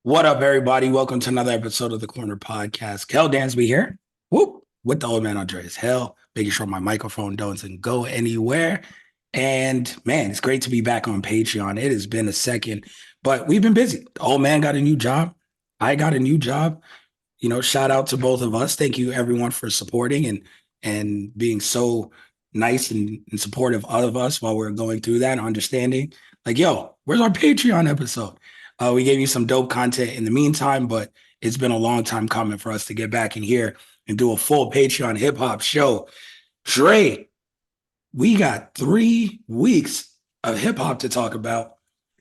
What up, everybody? Welcome to another episode of the Corner Podcast. Kel Dansby here. Whoop, with the old man Andreas Hell, making sure my microphone doesn't go anywhere. And man, it's great to be back on Patreon. It has been a second, but we've been busy. The old man got a new job. I got a new job. Shout out to both of us. Thank you everyone for supporting and being so nice and supportive of us while we're going through that and understanding. Like, yo, where's our Patreon episode? We gave you some dope content in the meantime, but it's been a long time coming for us to get back in here and do a full Patreon hip hop show. Dre, we got 3 weeks of hip hop to talk about,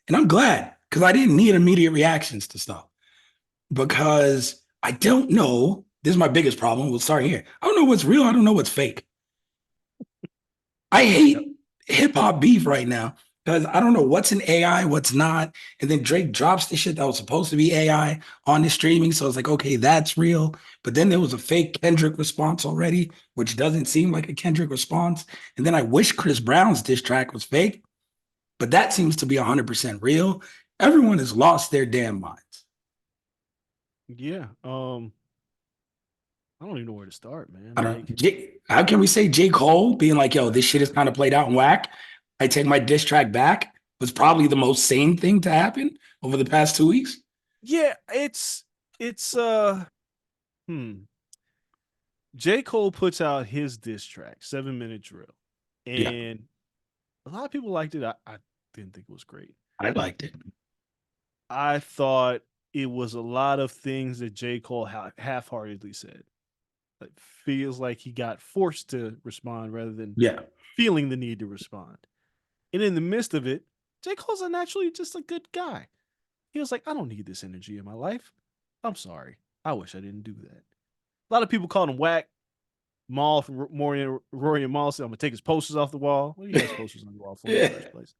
and I'm glad because I didn't need immediate reactions to stuff because I don't know. This is my biggest problem. We'll start here. I don't know what's real. I don't know what's fake. I hate hip hop beef right now because I don't know what's in AI, what's not. And then Drake drops the shit that was supposed to be AI on the streaming. So it's like, okay, that's real. But then there was a fake Kendrick response already, which doesn't seem like a Kendrick response. And then I wish Chris Brown's diss track was fake, but that seems to be 100% real. Everyone has lost their damn minds. Yeah. I don't even know where to start, man. I Like, don't. How can we say J. Cole being like, "Yo, this shit is kind of played out and whack"? I take my diss track back. Was probably the most sane thing to happen over the past 2 weeks. yeah, it's hmm. J. Cole puts out his diss track, 7 Minute Drill. Yeah, And a lot of people liked it. I didn't think it was great. I liked it. I thought it was a lot of things that J. Cole half-heartedly said. It feels like he got forced to respond rather than Yeah, feeling the need to respond. And in the midst of it, J. Cole's naturally just a good guy. He was like, I don't need this energy in my life. I'm sorry. I wish I didn't do that. A lot of people called him whack. Maul from Rory and Maul said, I'm going to take his posters off the wall. What do you guys posters on the wall for in the first place?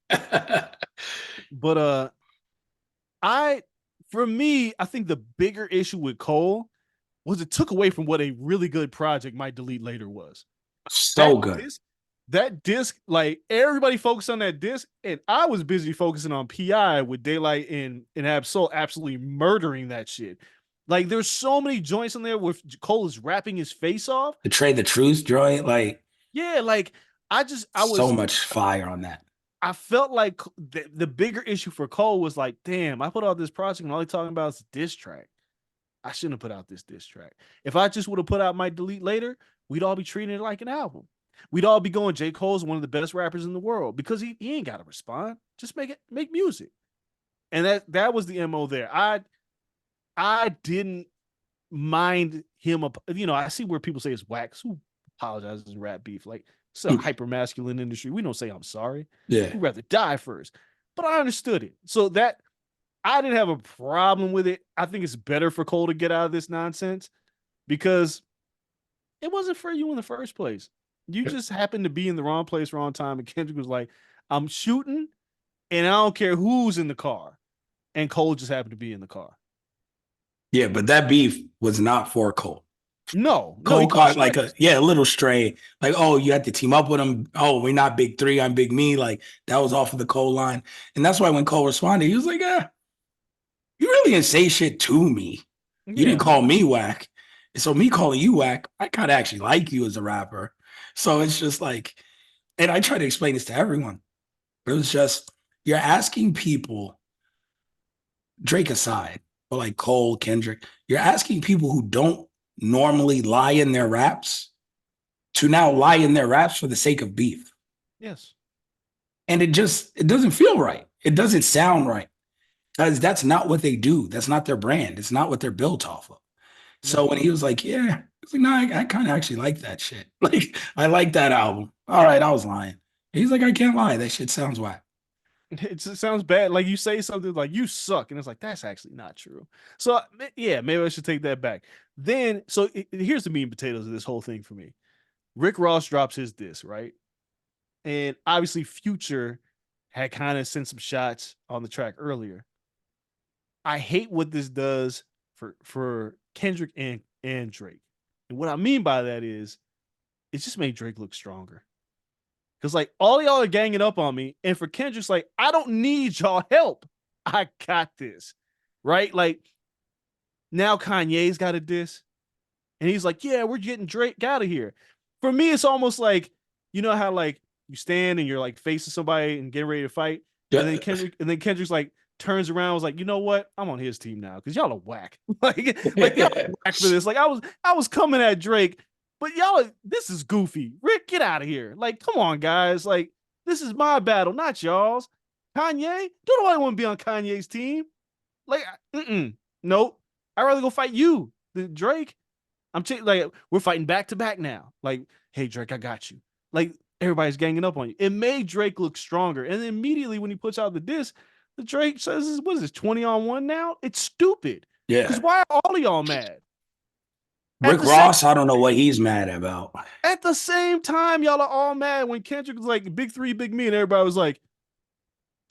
But I, for me, I think the bigger issue with Cole was it took away from what a really good project Might Delete Later was. so That good. disc, that disc, like everybody focused on that disc, and I was busy focusing on PI with Daylight and Absol absolutely murdering that shit. Like there's so many joints in there where Cole is rapping his face off. Betray the truth joint, like Yeah, like so much fire on that. I felt like the bigger issue for Cole was like, damn, I put out this project and all he talking about is a diss track. I shouldn't have put out this diss track. If I just would have put out Might Delete Later, we'd all be treating it like an album. We'd all be going, J. Cole's one of the best rappers in the world because he ain't got to respond. Just make music. And that was the MO there. I didn't mind him. I see where people say it's wax. Who apologizes in rap beef? Like it's a hyper masculine industry. We don't say I'm sorry. Yeah, We'd rather die first. But I understood it. So that I didn't have a problem with it. I think it's better for Cole to get out of this nonsense because it wasn't for you in the first place. You just happened to be in the wrong place, wrong time. And Kendrick was like, I'm shooting and I don't care who's in the car. And Cole just happened to be in the car. yeah, but that beef was not for Cole. No, he Cole caught caught like strays. a little stray. Like, oh, you had to team up with him. Oh, we're not big three, I'm big me. Like that was off of the Cole line. And that's why when Cole responded, he was like, you really didn't say shit to me. You didn't Yeah. call me whack. And so me calling you whack, I kind of actually like you as a rapper. So it's just like, and I try to explain this to everyone. It was just, you're asking people, Drake aside, or like Cole, Kendrick, you're asking people who don't normally lie in their raps to now lie in their raps for the sake of beef. Yes. And it doesn't feel right. It doesn't sound right because that's not what they do. That's not their brand. It's not what they're built off of. So No. when he was like, yeah, I was like, no, I kind of actually like that shit. Like, I like that album. All right, I was lying. He's like, I can't lie. That shit sounds whack. It just sounds bad. Like you say something like you suck, and it's like that's actually not true. So yeah, maybe I should take that back. Then, so here's the meat and potatoes of this whole thing for me. Rick Ross drops his disc, right? And obviously, Future had kind of sent some shots on the track earlier. I hate what this does for Kendrick and Drake. And what I mean by that is it just made Drake look stronger. Because like all y'all are ganging up on me. And for Kendrick's like, I don't need y'all help. I got this. Right? Like Now Kanye's got a diss, and he's like, "Yeah, we're getting Drake out of here." For me, it's almost like, you know how like you stand and you're like facing somebody and getting ready to fight, and Yeah. then Kendrick's like turns around, was like, "You know what? I'm on his team now because y'all are whack. like y'all are whack for this. Like I was coming at Drake, but this is goofy. Rick, get out of here. Like, come on, guys. Like, this is my battle, not y'all's. Kanye, don't nobody want to be on Kanye's team. Like, nope. I'd rather go fight you than Drake. Like, we're fighting back to back now. Like, hey, Drake, I got you. Like, everybody's ganging up on you. It made Drake look stronger. And then immediately when he puts out the diss, the Drake says, what is this, 20-on-1 now? It's stupid. Because Yeah. why are all of y'all mad? At Rick the same Ross, I don't know what he's mad about. at the same time, y'all are all mad when Kendrick was like big three, big me, and everybody was like,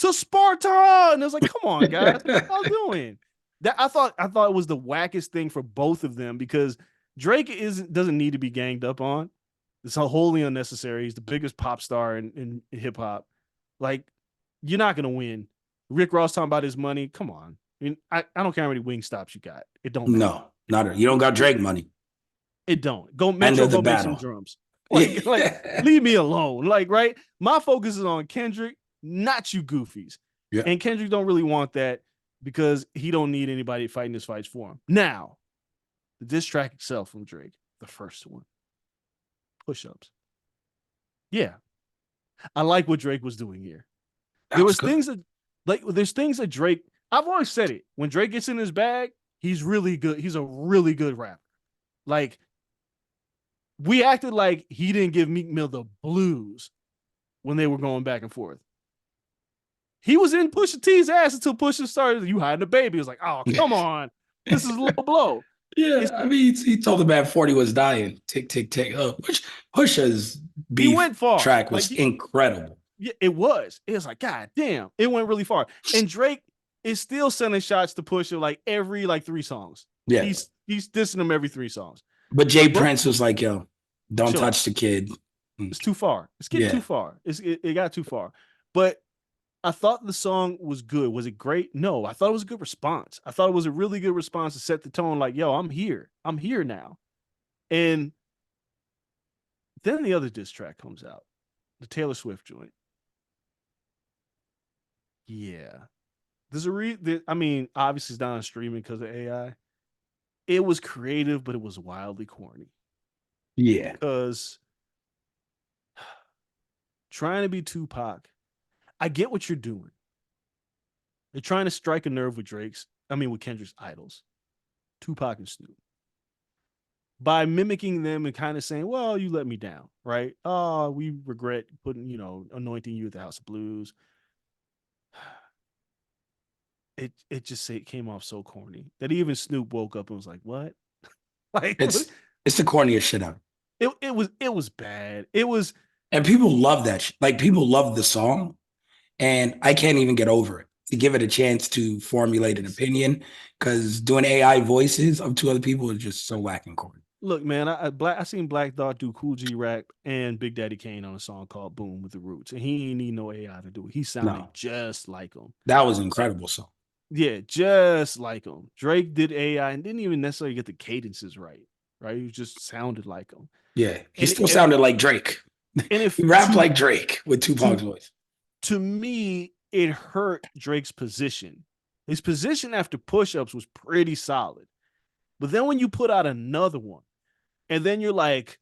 to Sparta. And it was like, come on, guys, what y'all doing? That I thought it was the wackest thing for both of them because Drake doesn't need to be ganged up on. It's wholly unnecessary. He's the biggest pop star in hip hop. Like, you're not gonna win. Rick Ross talking about his money. Come on. I mean, I don't care how many wing stops you got. It don't matter. No, you don't got Drake money. It don't. Go End Metro, of the go make some battle. drums. Like, Yeah. leave me alone. Like, right? My focus is on Kendrick, not you goofies. Yeah. And Kendrick don't really want that because he don't need anybody fighting his fights for him. Now, the diss track itself from Drake, the first one, push-ups. Yeah, I like what Drake was doing here. That There was was good. things that there's things that Drake. I've always said it. When Drake gets in his bag, he's really good. He's a really good rapper. Like, we acted like he didn't give Meek Mill the blues when they were going back and forth. He was in Pusha T's ass until Pusha started, you hiding the baby. He was like, oh, come on. This is a low blow. Yeah, It's, I mean, he told the man 40 was dying. Tick, tick, tick. Which Pusha's he beef went far. track was incredible. Yeah, it was. It was like, God damn, it went really far. And Drake is still sending shots to Pusha like every like 3 songs. Yeah. He's dissing him every 3 songs. But Jay But Prince was like, yo, don't chill touch out. the kid. It's too far. It's getting too Yeah. far. It got too far. But I thought the song was good. Was it great? No, I thought it was a good response. I thought it was a really good response to set the tone like, yo, I'm here. I'm here now. And then the other diss track comes out, the Taylor Swift joint. Yeah. I mean, obviously it's not on streaming because of AI. It was creative, but it was wildly corny. Yeah. Because trying to be Tupac, I get what you're doing. They're trying to strike a nerve with with Kendrick's idols, Tupac and Snoop, by mimicking them and kind of saying, well, you let me down, right? Oh, we regret anointing you at the House of Blues. It came off so corny that even Snoop woke up and was like, what? Like, It's it's the corniest shit ever. it was bad. It was. And people love that. Like people love the song. And I can't even get over it to give it a chance to formulate an opinion because doing AI voices of two other people is just so whack and corny. Look, man, I seen Black Thought do Cool G Rap and Big Daddy Kane on a song called Boom with the Roots, and he ain't need no AI to do it. He sounded No, just like him. that was an incredible song. Yeah, just like him. Drake did AI and didn't even necessarily get the cadences right. Right, he just sounded like him, Yeah, he and still sounded like Drake. if He rapped like Drake with Tupac's to voice. to me, it hurt Drake's position. His position after push-ups was pretty solid, but then when you put out another one, and then you're like,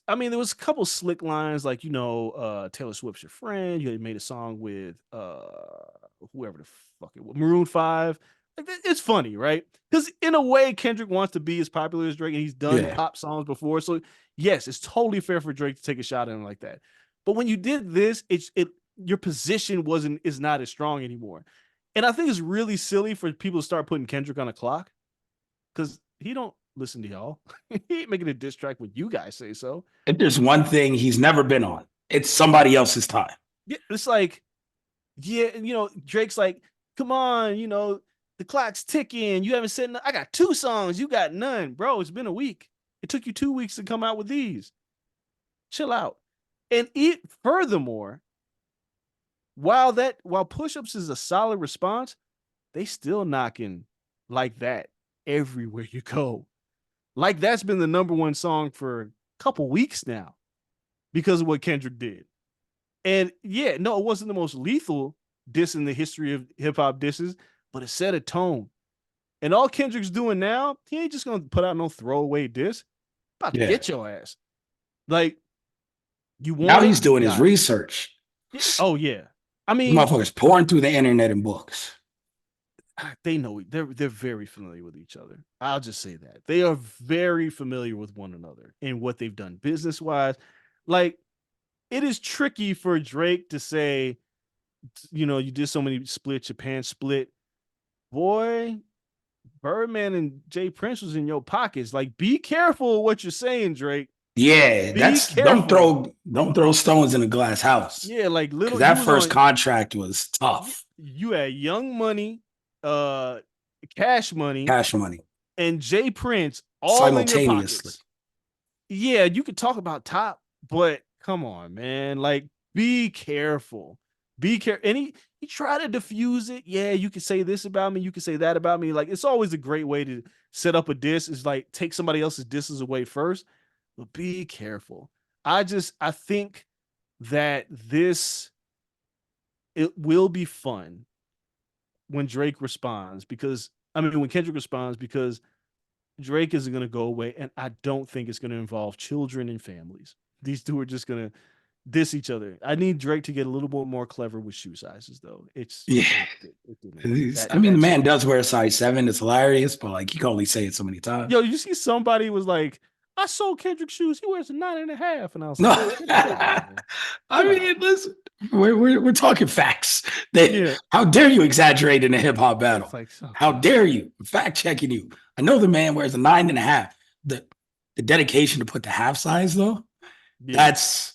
I mean, there was a couple slick lines like, Taylor Swift's your friend. You had made a song with whoever the fuck it was, Maroon 5. Like, it's funny, right? Because in a way, Kendrick wants to be as popular as Drake, and he's done Yeah, pop songs before. So yes, it's totally fair for Drake to take a shot at him like that. But when you did this, your position is not as strong anymore. And I think it's really silly for people to start putting Kendrick on a clock because he don't listen to y'all. He ain't making a diss track when you guys say so. if there's one thing he's never been on, it's somebody else's time. Yeah, it's like, yeah, Drake's like, come on, the clock's ticking. You haven't said I got 2 songs, you got none, bro. It's been a week. It took you 2 weeks to come out with these. Chill out. And furthermore, while push-ups is a solid response, they still knocking like that everywhere you go. Like that's been the number one song for a couple weeks now because of what Kendrick did. And yeah, no, it wasn't the most lethal diss in the history of hip hop disses, but it set a tone. And all Kendrick's doing now, he ain't just gonna put out no throwaway diss. About to Yeah. get your ass. Like, you Now want it, he's you doing his got it. research. Yeah. Oh yeah. I mean, Motherfuckers pouring through the internet and books. they know they're very familiar with each other. I'll just say that. They are very familiar with one another and what they've done business wise. Like, it is tricky for Drake to say, you did so many split, Japan split. Boy, Birdman and Jay Prince was in your pockets. Like, be careful what you're saying, Drake. Yeah, Be that's don't careful. throw stones in a glass house. Yeah, like Because little you that was first on contract was you, tough. you had Young Money, uh Cash Money, Cash money and Jay Prince all in your simultaneously. pockets. Yeah, you could talk about top, but come on, man. Like, be careful. Be careful. And he tried to diffuse it. Yeah, you could say this about me, you could say that about me. Like, it's always a great way to set up a diss, is like take somebody else's disses away first. But be careful. I think that this it will be fun when Drake responds, because I mean when Kendrick responds, because Drake isn't going to go away, and I don't think it's going to involve children and families. These two are just going to diss each other. I need Drake to get a little bit more clever with shoe sizes, though. Yeah. It didn't work. I mean, the man does wear a size 7. It's hilarious, but like you can only say it so many times. Yo, you see somebody was like, I sold Kendrick shoes. He wears a 9.5, and I was No, like, get out of here. I Get out of mean, here. listen, we're talking facts. They, Yeah, how dare you exaggerate in a hip hop it's battle? like, oh How god. dare you? Fact checking you. I know the man wears a 9.5. The dedication to put the half size though, Yeah, that's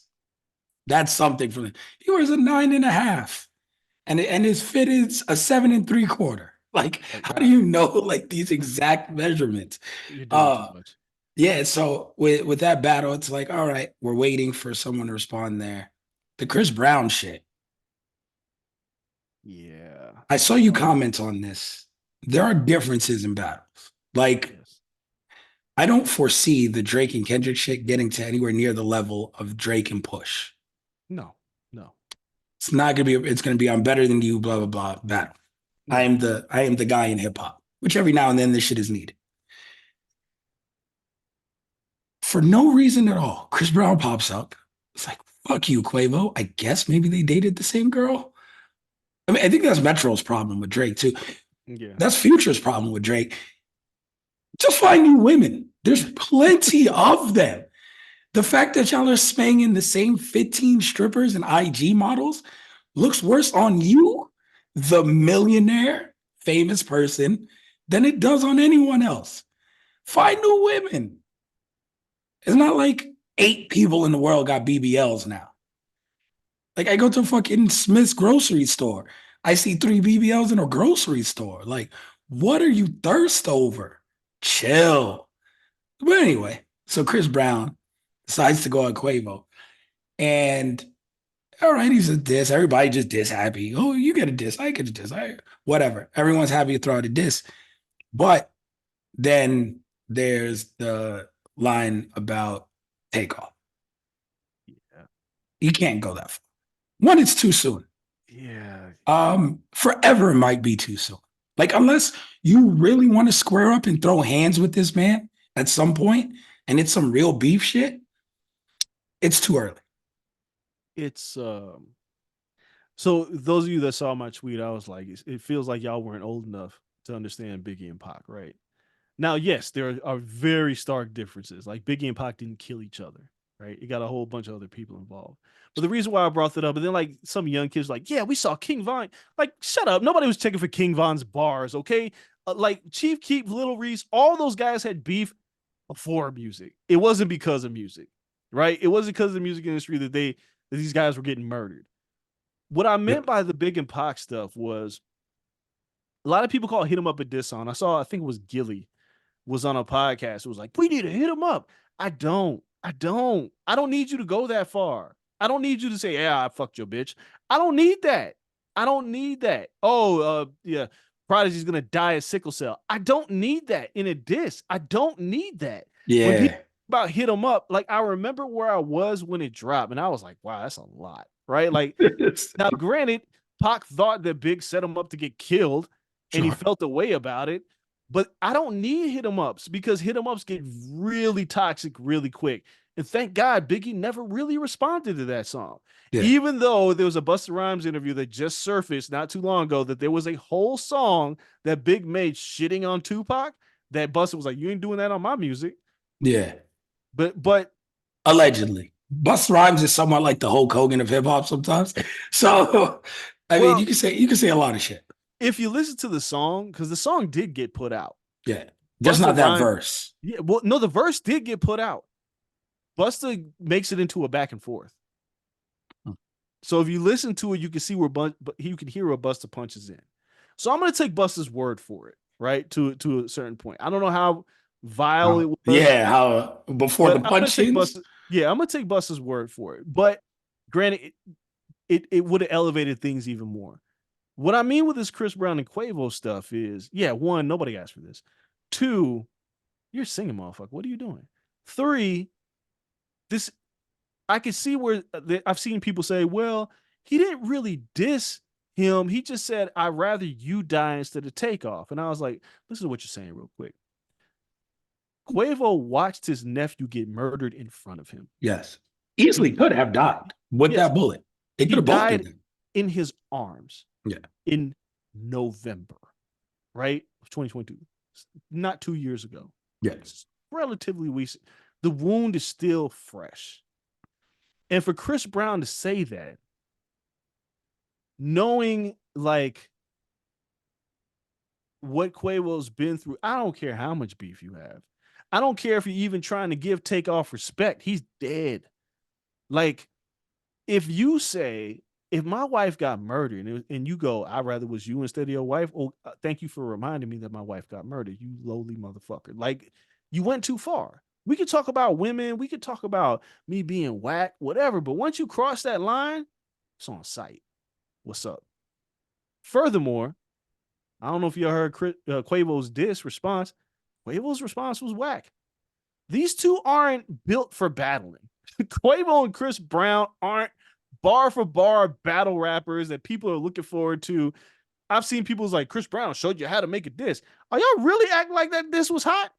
that's something for me. He wears a 9.5, and his fit is a 7 3/4. Like, like how do God, you know like these exact measurements? you're doing too Uh, much. yeah, so with that battle, it's like, all right, we're waiting for someone to respond there. The Chris Brown shit. Yeah. I saw you comment on this. There are differences in battles. Like, Yes. I don't foresee the Drake and Kendrick shit getting to anywhere near the level of Drake and Push. No. No. It's not gonna be, it's gonna be I'm better than you, blah, blah, blah, battle. No. I am the guy in hip hop, which every now and then this shit is needed. For no reason at all, Chris Brown pops up. It's like, fuck you, Quavo. I guess maybe they dated the same girl. I mean, I think that's Metro's problem with Drake too. Yeah. That's Future's problem with Drake. Just find new women. There's plenty of them. The fact that y'all are smanging the same 15 strippers and IG models looks worse on you, the millionaire, famous person, than it does on anyone else. Find new women. It's not like 8 people in the world got BBLs now. Like, I go to fucking Smith's grocery store. I see 3 BBLs in a grocery store. Like, what are you thirst over? Chill. But anyway, so Chris Brown decides to go on Quavo. And all right, he's a diss. Everybody just diss happy. Oh, you get a diss. I get a diss. Whatever. Everyone's happy to throw out a diss. But then there's the line about takeoff. Yeah. You can't go that far. One, it's too soon. Yeah. Forever might be too soon. Like, unless you really want to square up and throw hands with this man at some point, and it's some real beef shit, it's too early. It's so those of you that saw my tweet, I was like, it feels like y'all weren't old enough to understand Biggie and Pac, right? Now, yes, there are very stark differences. Like, Biggie and Pac didn't kill each other, right? You got a whole bunch of other people involved. But the reason why I brought that up, and then like some young kids, like, yeah, we saw King Von. Like, shut up. Nobody was checking for King Von's bars, okay? Like Chief Keef, Little Reese, all those guys had beef before music. It wasn't because of music, right? It wasn't because of the music industry that these guys were getting murdered. What I meant by the Big and Pac stuff was a lot of people call Hit 'em Up a diss song. I think it was Gilly was on a podcast. It was like, we need to hit him up. I don't need you to go that far. I don't need you to say, yeah, I fucked your bitch. I don't need that. I don't need that. Oh, yeah. Prodigy's gonna die of sickle cell. I don't need that in a diss. I don't need that. When people Yeah. about hit them up, like I remember where I was when it dropped, and I was like, wow, that's a lot, right? Like now, granted, Pac thought that Big set him up to get killed, and he Sure. felt the way about it. But I don't need hit 'em ups because hit 'em ups get really toxic really quick. And thank God Biggie never really responded to that song. Yeah. Even though there was a Busta Rhymes interview that just surfaced not too long ago that there was a whole song that Big made shitting on Tupac that Busta was like, you ain't doing that on my music. Yeah. But Allegedly. Busta Rhymes is somewhat like the Hulk Hogan of hip hop sometimes. So I mean, well, you can say a lot of shit. if you listen to the song, because the song did get put out. Yeah. Just Busta not that Rhymes, verse. yeah, well, no, the verse did get put out. Busta makes it into a back and forth. So if you listen to it, you can see where you can hear where Busta punches in. So I'm gonna take Busta's word for it, right? To a certain point. I don't know how vile it was, Yeah, how before the but I'm gonna take punch-ins? Busta. Yeah, I'm gonna take Busta's word for it. But granted, it would have elevated things even more. What I mean with this Chris Brown and Quavo stuff is, yeah, one, nobody asked for this. Two, you're singing, motherfucker. What are you doing? Three, this I can see where I've seen people say, well, he didn't really diss him. He just said, I'd rather you die instead of Takeoff. And I was like, listen to what you're saying real quick. Quavo watched his nephew get murdered in front of him. Yes. Easily could have died with Yes, that bullet. They could he have both did died that. in his arms Yeah. in November, right? 2022, not 2 years ago. Yeah. It's relatively recent. The wound is still fresh. And for Chris Brown to say that, knowing like what Quavo's been through, I don't care how much beef you have. I don't care if you're even trying to give Takeoff respect. He's dead. Like, if you say, if my wife got murdered and you go, I'd rather was you instead of your wife. Oh, thank you for reminding me that my wife got murdered. You lowly motherfucker. Like, you went too far. We could talk about women. We could talk about me being whack, whatever. But once you cross that line, it's on sight. What's up? Furthermore, I don't know if you heard Quavo's diss response. Quavo's response was whack. These two aren't built for battling. Quavo and Chris Brown aren't bar for bar battle rappers that people are looking forward to. I've seen people's like, Chris Brown showed you how to make a diss. Are y'all really acting like that diss was hot?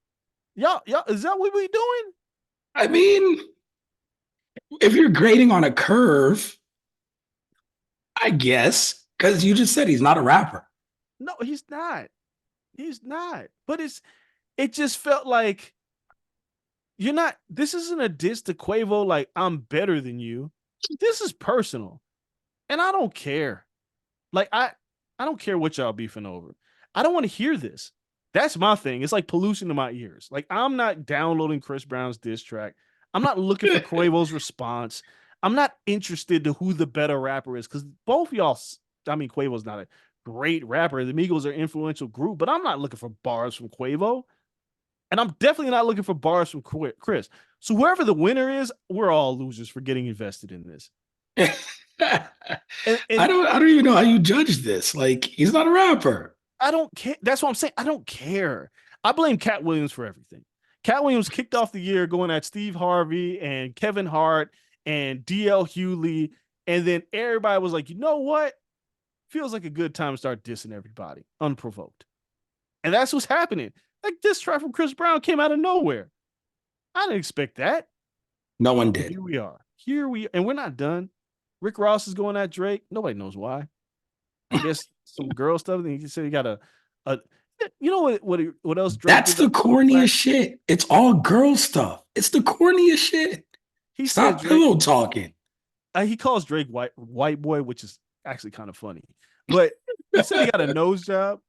Y'all, is that what we doing? I mean, if you're grading on a curve, I guess, because you just said he's not a rapper. No, he's not. He's not. But it just felt like you're not, this isn't a diss to Quavo like I'm better than you. This is personal. And I don't care. Like I don't care what y'all beefing over. I don't want to hear this. That's my thing. It's like pollution to my ears. Like I'm not downloading Chris Brown's diss track. I'm not looking for Quavo's response. I'm not interested to who the better rapper is because both y'all. I mean, Quavo's not a great rapper. The Migos are an influential group, but I'm not looking for bars from Quavo, and I'm definitely not looking for bars from Chris. So whoever the winner is, we're all losers for getting invested in this. And I don't even know how you judge this. Like, he's not a rapper. I don't care. That's what I'm saying. I don't care. I blame Cat Williams for everything. Cat Williams kicked off the year going at Steve Harvey and Kevin Hart and DL Hewley. And then everybody was like, you know what? Feels like a good time to start dissing everybody unprovoked. And that's what's happening. Like this track from Chris Brown came out of nowhere. I didn't expect that. No one But did. here we are. And we're not done. Rick Ross is going at Drake. Nobody knows why. I guess some girl stuff. And he said he got a you know what else Drake That's did? the corniest shit. It's all girl stuff. It's the corniest shit. He said Stop Drake. pillow talking. He calls Drake white boy, which is actually kind of funny. But he said he got a nose job.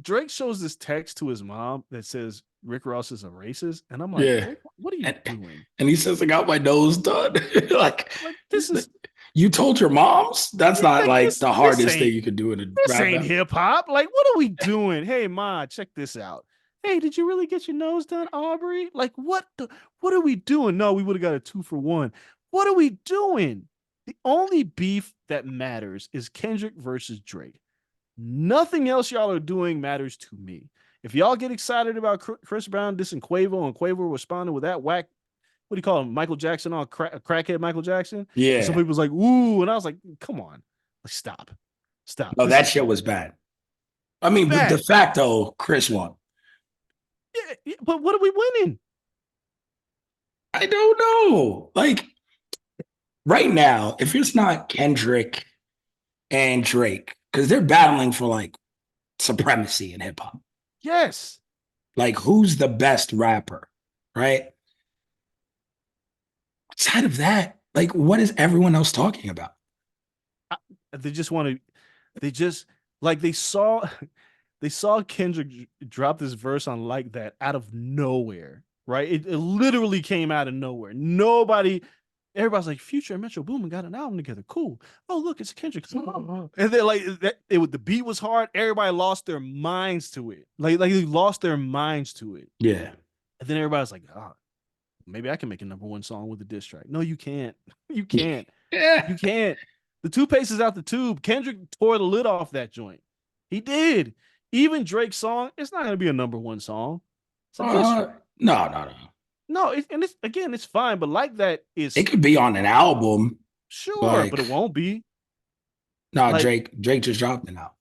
Drake shows this text to his mom that says Rick Ross is a racist, and I'm like, Yeah. Drake, what are you doing? And he says, I got my nose done. like this is. You told your moms? That's not like the hardest thing you could do in a This ain't hip hop. Like, what are we doing? Hey, Ma, check this out. Hey, did you really get your nose done, Aubrey? Like, what are we doing? No, we would have got a 2-for-1. What are we doing? The only beef that matters is Kendrick versus Drake. Nothing else y'all are doing matters to me. If y'all get excited about Chris Brown dissing Quavo and Quavo responding with that whack, what do you call him, Michael Jackson on crackhead Michael Jackson? And some Yeah. people's like, ooh, and I was like, come on, like, stop. No, This that is shit was bad. I mean, but de bad. facto, Chris won. Yeah, but what are we winning? I don't know. Like right now, if it's not Kendrick and Drake, because they're battling for like supremacy in hip hop. Yes. Like, who's the best rapper? Right? Outside of that, like, what is everyone else talking about? They just want to, they just like they saw Kendrick drop this verse on Like That out of nowhere, right? It literally came out of nowhere. Everybody's like, Future and Metro Boomin got an album together. Cool. Oh, look, it's Kendrick. And then like the beat was hard. Everybody lost their minds to it. Like they lost their minds to it. Yeah. And then everybody's like, oh, maybe I can make a number one song with a diss track. No, you can't. You can't. Yeah. You can't. The toothpaste is out the tube. Kendrick tore the lid off that joint. He did. Even Drake's song, it's not going to be a number one song. It's a diss track. No. No, and it's fine, but Like That It is could be on an album. sure, but Like, it won't be. no, Like, Drake just dropped it out.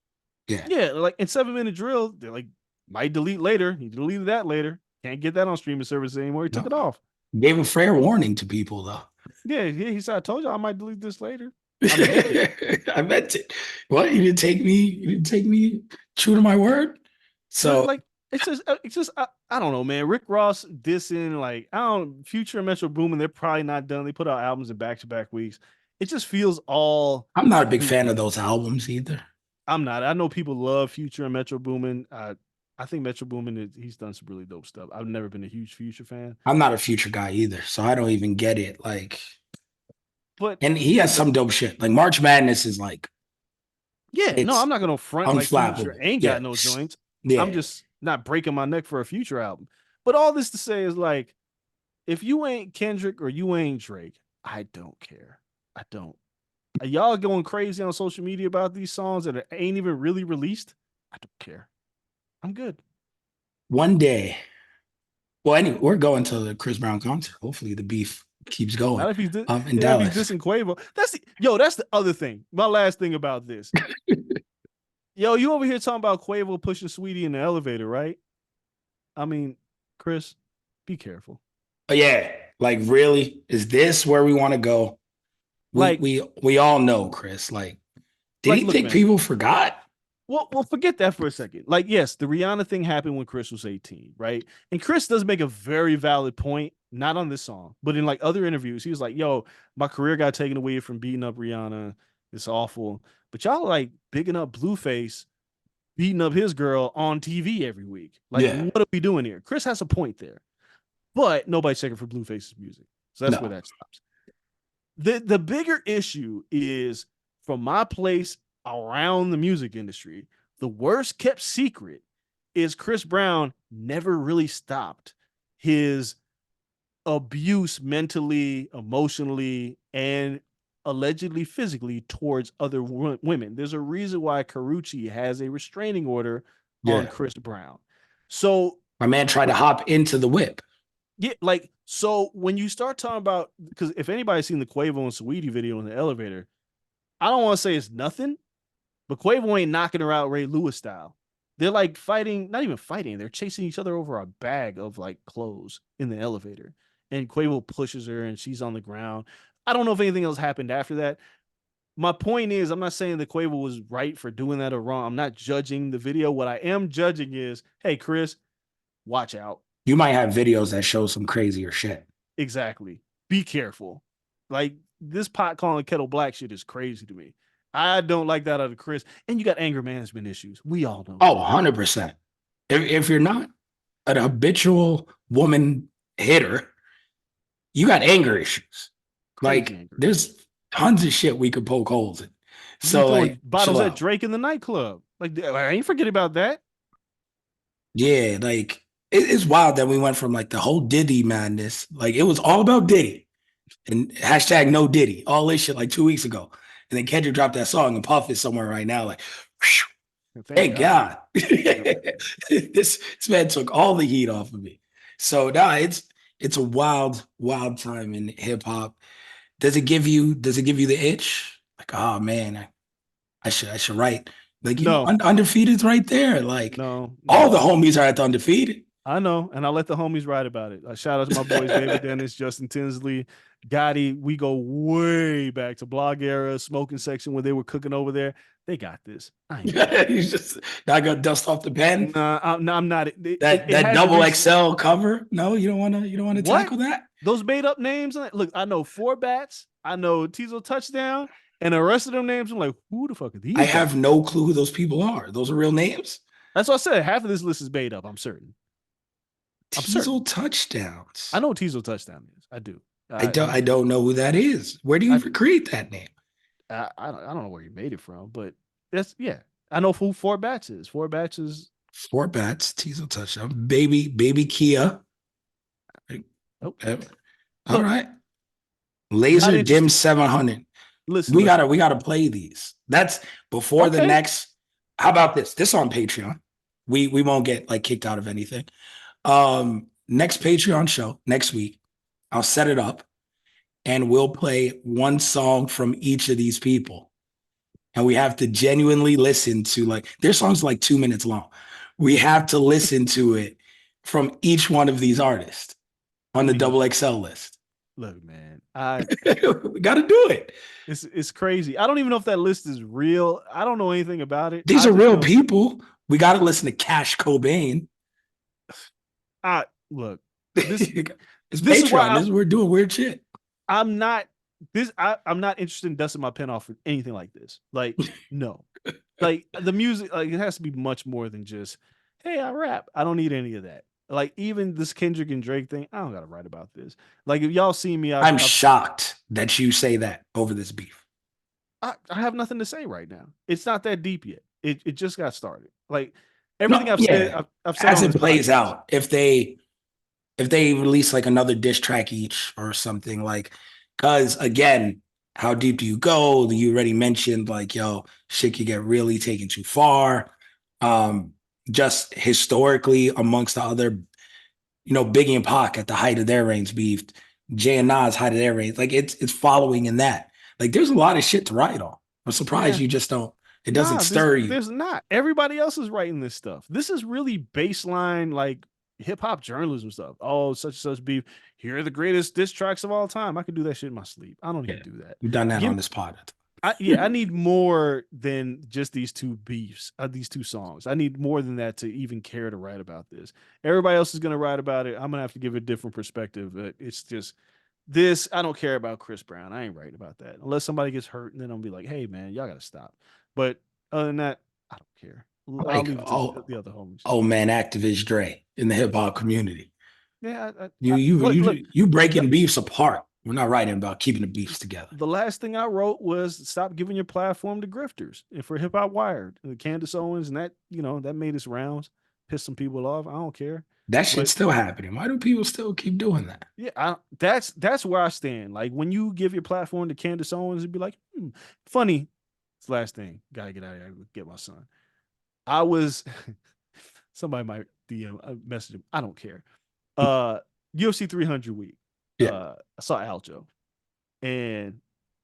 Yeah. yeah, like in 7 Minute Drill, they're like, might delete later. He deleted that later. Can't get that on streaming service anymore. He took it No. off. Gave a fair warning to people though. Yeah, he said, I told you I might delete this later. I meant it. What? You didn't take me true to my word. So Like it's just I don't know, man. Rick Ross dissing, like, I don't, Future and Metro Boomin, they're probably not done. They put out albums in back-to-back weeks. It just feels all I'm not a big fan of those albums either. I'm not. I know people love Future and Metro Boomin. I think Metro Boomin he's done some really dope stuff. I've never been a huge Future fan. I'm not a Future guy either, so I don't even get it. Like, But and he has some dope shit. Like March Madness is like yeah, no, it's I'm not gonna front like Future unflappable. ain't Yeah, got no joints. I'm yeah. just not breaking my neck for a Future album. But all this to say is, like, if you ain't Kendrick or you ain't Drake, I don't care. I don't. Y'all going crazy on social media about these songs that ain't even really released? I don't care. I'm good. One day. Well, anyway, we're going to the Chris Brown concert. Hopefully, the beef keeps going. Not if he's In if he's Dallas. dissing Quavo. That's the other thing. My last thing about this. Yo, you over here talking about Quavo pushing Sweetie in the elevator, right? I mean, Chris, be careful. But yeah, like really, is this where we want to go? Like, We all know, Chris. Like, did he look, think man. people forgot? Well, forget that for a second. Like, yes, the Rihanna thing happened when Chris was 18, right? And Chris does make a very valid point, not on this song, but in like other interviews. He was like, yo, my career got taken away from beating up Rihanna. It's awful. But y'all like bigging up Blueface, beating up his girl on TV every week. Like, Yeah. what are we doing here? Chris has a point there. But nobody's checking for Blueface's music. So that's where that stops. The bigger issue is, from my place around the music industry, the worst kept secret is Chris Brown never really stopped his abuse mentally, emotionally, and allegedly physically towards other women. There's a reason why Carucci has a restraining order on Chris Brown. So my man tried to hop into the whip. Yeah, like, so when you start talking about, because if anybody's seen the Quavo and Saweetie video in the elevator, I don't want to say it's nothing, but Quavo ain't knocking her out Ray Lewis style. They're like fighting, not even fighting, they're chasing each other over a bag of like clothes in the elevator. And Quavo pushes her and she's on the ground. I don't know if anything else happened after that. My point is, I'm not saying that Quavo was right for doing that or wrong. I'm not judging the video. What I am judging is, hey, Chris, watch out. You might have videos that show some crazier shit. Exactly. Be careful. Like, this pot calling kettle black shit is crazy to me. I don't like that out of Chris. And you got anger management issues. We all know. Oh, 100%. If you're not an habitual woman hitter, you got anger issues. Like, there's tons of shit we could poke holes in. So, like, bottles at Drake in the nightclub. Like, I ain't forget about that. Yeah, like, it's wild that we went from like the whole Diddy madness. Like, it was all about Diddy and hashtag no Diddy, all this shit like 2 weeks ago. And then Kendrick dropped that song and Puff is somewhere right now. Like, whew. Thank Thank God. God. This man took all the heat off of me. So nah, it's a wild time in hip hop. Does it give you the itch? Like, oh man, I should write. Like, No, undefeated's right there. Like no, all the no. homies are at the undefeated. I know, and I let the homies write about it. Shout out to my boys David Dennis, Justin Tinsley, Gotti. We go way back to blog era, smoking section when they were cooking over there. They got this. I ain't got it. He's just not gonna dust off the pen. Nah, I'm not. It That had to double reach XL cover. No, you don't wanna what tackle that. those made up names. Look, I know four bats. I know Tizo touchdown, and the rest of them names. I'm like, who the fuck are I these guys? have no clue who those people are. Those are real names. That's what I said. Half of this list is made up. I'm certain. I'm certain. Teasel touchdowns. I know what Tizo touchdown is. I do. I I, don't I I don't know who that is. Where do you I even create that name? I don't know where you made it from, but that's yeah. I know who four bats is. Four bats is Four bats, Teasel touchdown. Baby Kia. oh All look, right. not Laser Dim interested. 700. Listen, We gotta listen. we gotta play these. That's before the Okay. next. How about this? This on Patreon. We won't get like kicked out of anything. Next Patreon show next week, I'll set it up and we'll play one song from each of these people. And we have to genuinely listen to like their songs like 2 minutes long. We have to listen to it from each one of these artists I on the mean, double XL list. look, man. I We got to do it. it's crazy. I don't even know if that list is real. I don't know anything about it. These I are just real know people. We got to listen to Cash Cobain. I look. This It's this is Patreon. why This is we're doing weird shit. I'm not I'm not interested in dusting my pen off for anything like this. Like, no. Like the music, like it has to be much more than just, hey, I rap. I don't need any of that. Like even this Kendrick and Drake thing, I don't gotta write about this. Like if y'all see me, I'm shocked that you say that over this beef. I have nothing to say right now. It's not that deep yet. It just got started. Like everything No, I've said, yeah. I've said As on it this plays podcast. out, if they release like another diss track each or something like, because again, how deep do you go? You already mentioned like, yo, shit could get really taken too far. Um, just historically amongst the other, Biggie and Pac at the height of their reigns beefed, Jay and Nas height of their reigns. Like it's following in that. Like there's a lot of shit to write on. I'm surprised Yeah. you just don't. It doesn't Nah, stir you. there's not. Everybody else is writing this stuff. This is really baseline like hip hop journalism stuff. Oh, such and such beef. Here are the greatest diss tracks of all time. I can do that shit in my sleep. I don't need Yeah, to do that. we've done that Give on this pod. yeah, I need more than just these two beefs, these two songs. I need more than that to even care to write about this. Everybody else is gonna write about it. I'm gonna have to give a different perspective. But it's just this. I don't care about Chris Brown. I ain't writing about that unless somebody gets hurt, and then I'll be like, hey man, y'all gotta stop. But other than that, I don't care. I'll Like, leave it to the other homies. oh man, activist Dre in the hip hop community. Yeah, You you look, look. you you The, breaking beefs apart. We're not writing about keeping the beefs together. the last thing I wrote was stop giving your platform to grifters. And for Hip Hop Wired, Candace Owens, and that that made its rounds, pissed some people off. I don't care, That shit's but still happening. Why do people still keep doing that? yeah, that's where I stand. Like when you give your platform to Candace Owens, it'd be like, funny. It's the last thing. Gotta get out of here. Get my son. I was somebody might DM message him. I don't care. UFC 300 week. Yeah. I saw Aljo, and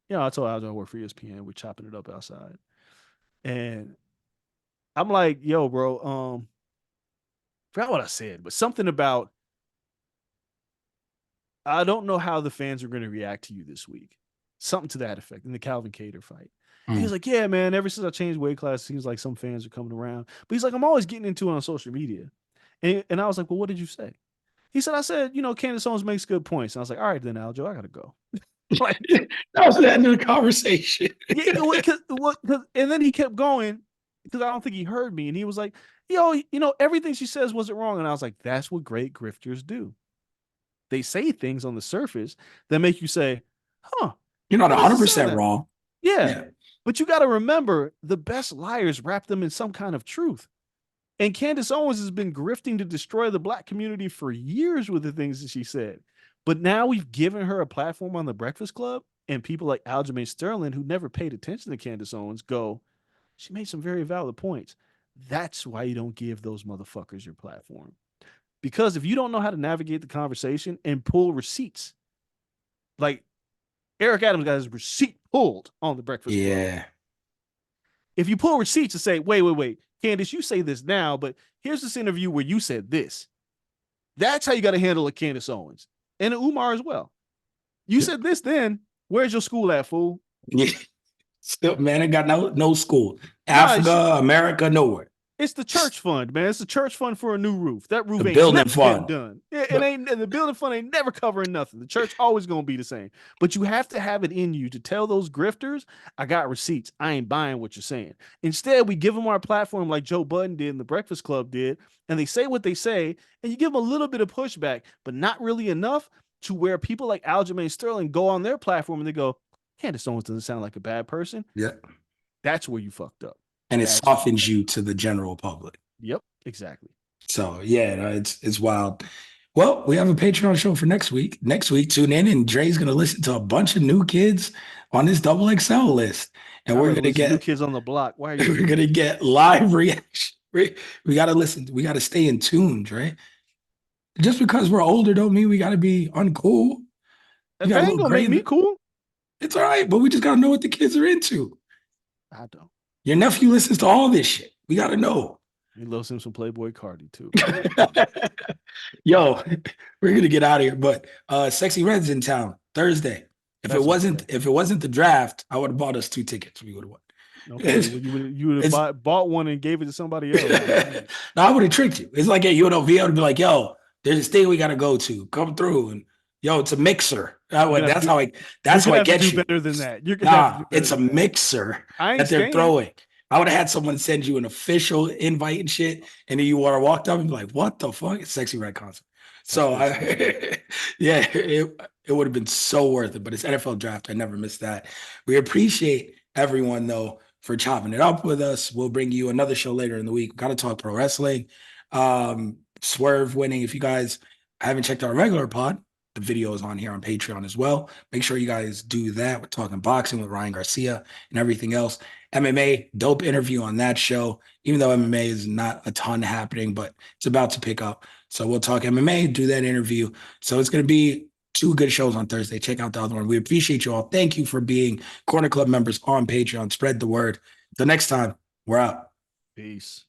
I told Aljo I work for ESPN. We're chopping it up outside, and I'm like, yo, bro, forgot what I said, but something about I don't know how the fans are going to react to you this week. Something to that effect in the Calvin Cater fight. He was Mm. like, yeah, man, ever since I changed weight class, it seems like some fans are coming around. But he's like, I'm always getting into it on social media. And I was like, well, what did you say? He said, I said, Candace Owens makes good points. And I was like, all right, then, Aljo, I got to go. Like, That was the end of the conversation. yeah, and then he kept going because I don't think he heard me. And he was like, everything she says wasn't wrong. And I was like, that's what great grifters do. They say things on the surface that make you say, huh, You're not that doesn't sound 100% that. wrong. Yeah. Yeah. But you got to remember the best liars wrap them in some kind of truth. And Candace Owens has been grifting to destroy the black community for years with the things that she said. But now we've given her a platform on the Breakfast Club, and people like Aljamain Sterling, who never paid attention to Candace Owens, go, she made some very valid points. That's why you don't give those motherfuckers your platform. Because if you don't know how to navigate the conversation and pull receipts, like Eric Adams got his receipt pulled on the Breakfast Club. Yeah. If you pull receipts and say, wait, Candace, you say this now, but here's this interview where you said this. That's how you got to handle a Candace Owens and an Umar as well. You said this then. Where's your school at, fool? Yeah. Still, man, it got no school. Nah, Africa, America, nowhere. it's the church fund, man. It's the church fund for a new roof. That roof The ain't building never getting fund. done. It ain't the building fund ain't never covering nothing. The church always gonna be the same. But you have to have it in you to tell those grifters, I got receipts. I ain't buying what you're saying. Instead, we give them our platform like Joe Budden did and the Breakfast Club did, and they say what they say, and you give them a little bit of pushback, but not really enough to where people like Aljamain Sterling go on their platform and they go, Candace Owens doesn't sound like a bad person. Yeah. That's where you fucked up. And it softens you to the general public. Yep, exactly. So yeah, no, it's wild. Well, we have a Patreon show for next week. Next week, tune in, and Dre's gonna listen to a bunch of new kids on this double XL list, and we're gonna get new kids on the block. Why are you? We're gonna get live reaction. We gotta listen. We gotta stay in tune, Dre. Just because we're older don't mean we gotta be uncool. That ain't gonna make me cool. It's all right, but we just gotta know what the kids are into. I don't. Your nephew listens to all this shit. We gotta know. He loves him some Playboy Cardi too. Yo, we're gonna get out of here. But Sexy Red's in town Thursday. If it wasn't the draft, I would have bought us 2 tickets. We would have won. Okay, you would have bought one and gave it to somebody else. No, I would have tricked you. It's like at UNLV, I would be like, yo, there's this thing we gotta go to. Come through. And yo, it's a mixer. That's how I get you. Better than that. You're gonna it's a mixer that they're throwing. I would have had someone send you an official invite and shit, and then you would have walked up and be like, "What the fuck?" It's Sexy Red concert. So yeah, it would have been so worth it. But it's NFL draft. I never missed that. We appreciate everyone though for chopping it up with us. We'll bring you another show later in the week. Got to talk pro wrestling. Swerve winning. If you guys haven't checked our regular pod, the video is on here on Patreon as well. Make sure you guys do that. We're talking boxing with Ryan Garcia and everything else. MMA, dope interview on that show, even though MMA is not a ton happening, but it's about to pick up. So we'll talk MMA, do that interview. So it's going to be 2 good shows on Thursday. Check out the other one. We appreciate you all. Thank you for being Corner Club members on Patreon. Spread the word. Until next time, we're out. Peace.